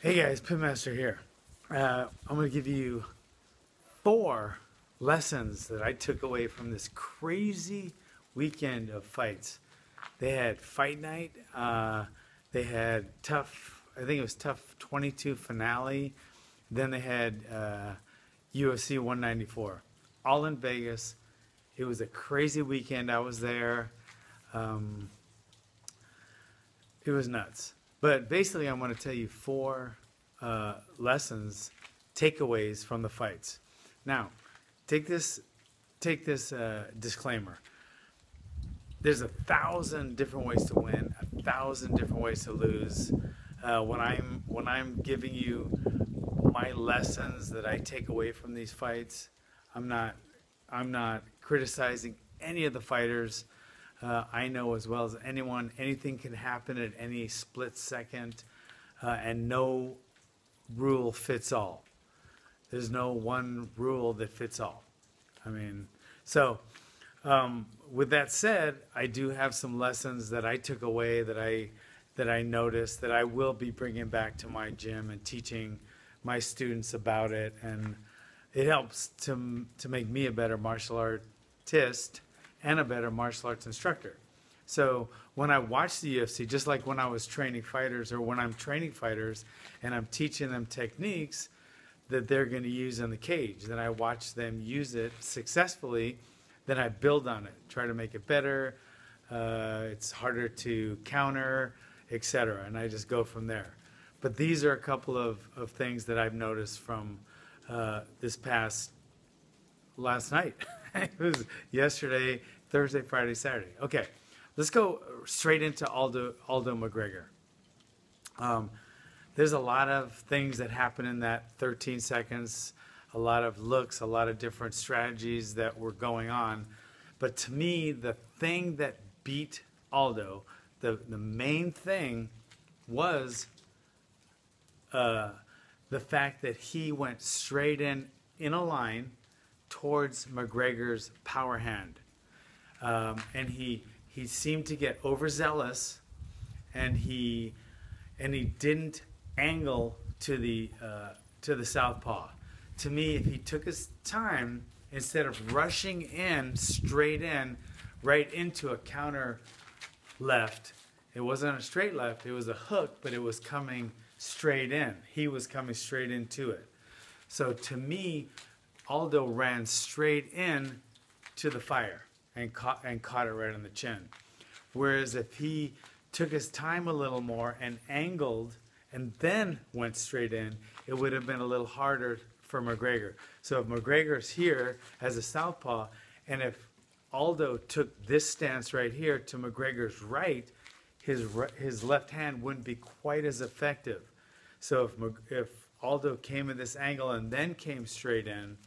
Hey guys, Pitmaster here. I'm going to give you 4 lessons that I took away from this crazy weekend of fights. They had fight night. They had I think it was tough 22 finale. Then they had UFC 194, all in Vegas. It was a crazy weekend. I was there. It was nuts. But basically, I want to tell you 4 lessons, takeaways from the fights. Now, take this disclaimer. There's 1,000 different ways to win, 1,000 different ways to lose. When I'm giving you my lessons that I take away from these fights, I'm not criticizing any of the fighters. I know as well as anyone, anything can happen at any split second, and no rule fits all. There's no one rule that fits all. I mean, so with that said, I do have some lessons that I took away that I noticed that I will be bringing back to my gym and teaching my students about it, and it helps to make me a better martial artist and a better martial arts instructor. So when I watch the UFC, just like when I was training fighters or when I'm training fighters and I'm teaching them techniques that they're going to use in the cage, then I watch them use it successfully, then I build on it, try to make it better. It's harder to counter, etc. And I just go from there. But these are a couple of things that I've noticed from last night. It was yesterday, Thursday, Friday, Saturday. Okay, let's go straight into Aldo McGregor. There's a lot of things that happen in that 13 seconds, a lot of looks, a lot of different strategies that were going on. But to me, the thing that beat Aldo, the main thing was the fact that he went straight in a line towards McGregor's power hand. And he seemed to get overzealous, and he didn't angle to the southpaw. To me, if he took his time, instead of rushing in straight in right into a counter left, it wasn't a straight left, it was a hook, but it was coming straight in. He was coming straight into it. So to me, Aldo ran straight in to the fire and caught it right on the chin. Whereas if he took his time a little more and angled and then went straight in, it would have been a little harder for McGregor. So if McGregor's here as a southpaw, and if Aldo took this stance right here to McGregor's right, his left hand wouldn't be quite as effective. So if Aldo came at this angle and then came straight in,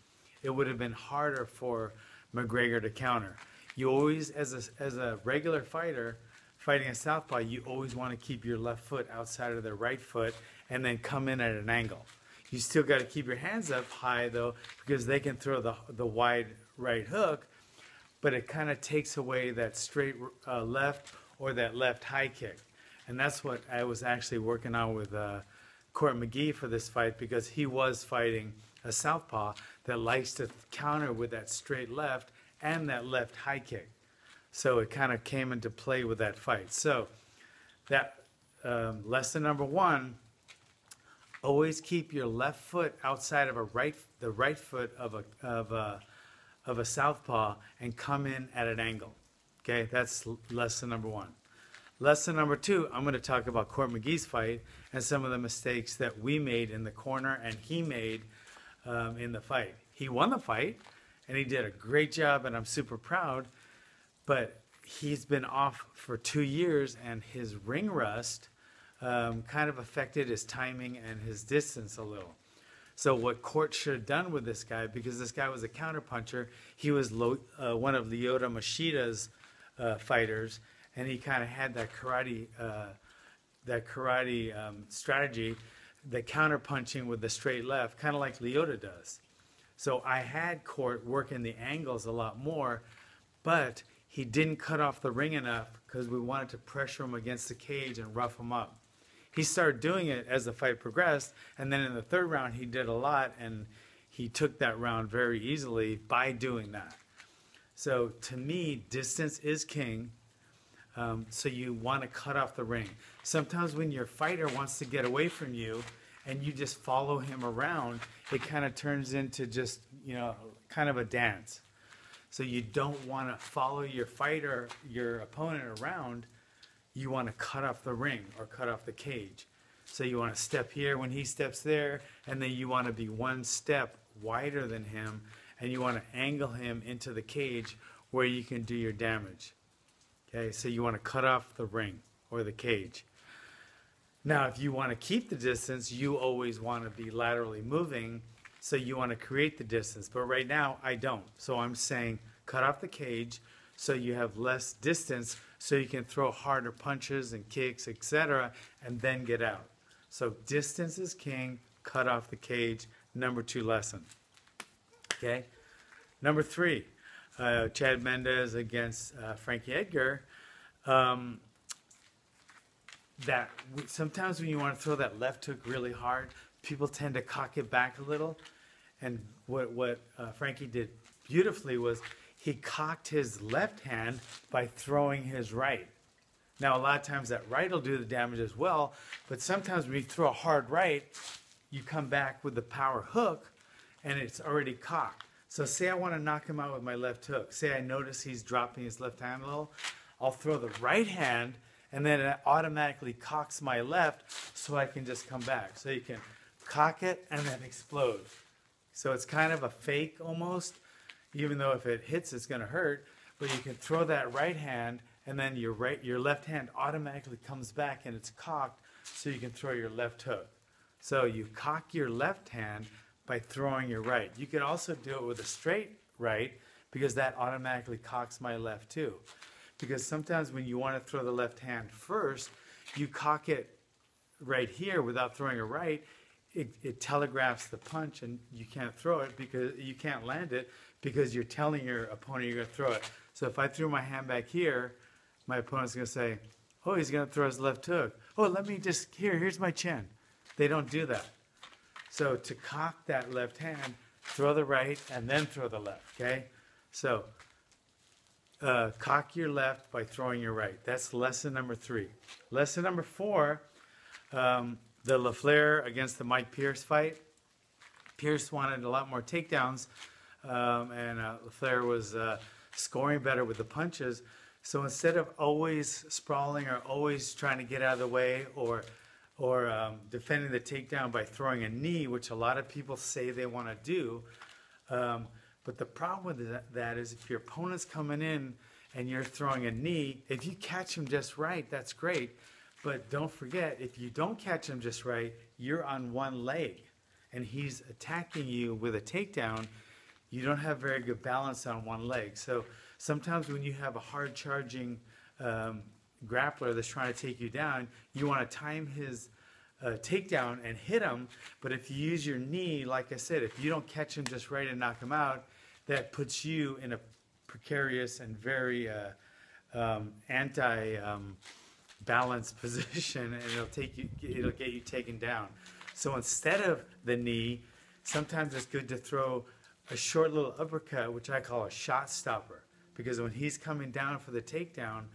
it would have been harder for McGregor to counter. You always, as a regular fighter fighting a southpaw, you always want to keep your left foot outside of the right foot and then come in at an angle. You still got to keep your hands up high though, because they can throw the wide right hook, but it kind of takes away that straight left or that left high kick. And that's what I was actually working on with Court McGee for this fight, because he was fighting a southpaw that likes to counter with that straight left and that left high kick. So it kind of came into play with that fight. So that lesson number 1, always keep your left foot outside of the right foot of a southpaw and come in at an angle. Okay, that's lesson number 1. Lesson number 2, I'm going to talk about Court McGee's fight and some of the mistakes that we made in the corner and he made in the fight. He won the fight, and he did a great job, and I'm super proud, but he's been off for 2 years, and his ring rust kind of affected his timing and his distance a little. So what Court should have done with this guy, because this guy was a counterpuncher, he was one of Lyoto Mashida's fighters, and he kind of had that karate strategy, the counterpunching with the straight left, kind of like Lyoto does. So I had Court working the angles a lot more, but he didn't cut off the ring enough because we wanted to pressure him against the cage and rough him up. he started doing it as the fight progressed, and then in the third round he did a lot, and he took that round very easily by doing that. So to me, distance is king. So you want to cut off the ring. Sometimes when your fighter wants to get away from you and you just follow him around, it kind of turns into just, kind of a dance. So you don't want to follow your fighter, your opponent around. You want to cut off the ring or cut off the cage. So you want to step here when he steps there, and then you want to be one step wider than him, and you want to angle him into the cage where you can do your damage. Okay, so you want to cut off the ring or the cage. Now, if you want to keep the distance, you always want to be laterally moving, so you want to create the distance. But right now, I don't. So I'm saying cut off the cage so you have less distance, so you can throw harder punches and kicks, etc., and then get out. So distance is king, cut off the cage, number 2 lesson. Okay? Number 3, Chad Mendes against Frankie Edgar. Sometimes when you want to throw that left hook really hard, people tend to cock it back a little. And what Frankie did beautifully was he cocked his left hand by throwing his right. Now, a lot of times that right will do the damage as well, but sometimes when you throw a hard right, you come back with the power hook, and it's already cocked. So say I want to knock him out with my left hook. Say I notice he's dropping his left hand a little. I'll throw the right hand, and then it automatically cocks my left so I can just come back. So you can cock it and then explode. So it's kind of a fake almost, even though if it hits, it's going to hurt. But you can throw that right hand, and then your left hand automatically comes back and it's cocked, so you can throw your left hook. So you cock your left hand by throwing your right. You could also do it with a straight right, because that automatically cocks my left too. Because sometimes when you want to throw the left hand first, you cock it right here without throwing a right. It telegraphs the punch, and you can't throw it because you can't land it because you're telling your opponent you're going to throw it. So if I threw my hand back here, my opponent's going to say, oh, he's going to throw his left hook. Oh, let me just, here's my chin. They don't do that. So to cock that left hand, throw the right and then throw the left, okay? So cock your left by throwing your right. That's lesson number 3. Lesson number 4, the LaFleur against the Mike Pierce fight. Pierce wanted a lot more takedowns, and LaFleur was scoring better with the punches. So instead of always sprawling or always trying to get out of the way or defending the takedown by throwing a knee, which a lot of people say they want to do, but the problem with that is if your opponent's coming in and you're throwing a knee, if you catch him just right, that's great. But don't forget, if you don't catch him just right, you're on one leg and he's attacking you with a takedown. You don't have very good balance on one leg. So sometimes when you have a hard charging grappler that's trying to take you down, you want to time his takedown and hit him. But if you use your knee, like I said, if you don't catch him just right and knock him out, that puts you in a precarious and very anti-balanced position, and it'll get you taken down. So instead of the knee, sometimes it's good to throw a short little uppercut, which I call a shot stopper, because when he's coming down for the takedown,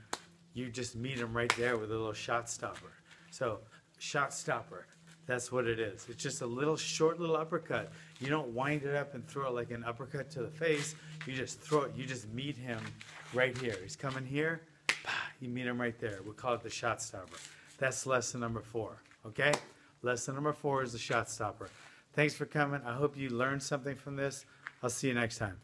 you just meet him right there with a little shot stopper. So shot stopper, that's what it is. It's just a little short little uppercut. You don't wind it up and throw it like an uppercut to the face. You just throw it. You just meet him right here. He's coming here. You meet him right there. We'll call it the shot stopper. That's lesson number 4. Okay? Lesson number 4 is the shot stopper. Thanks for coming. I hope you learned something from this. I'll see you next time.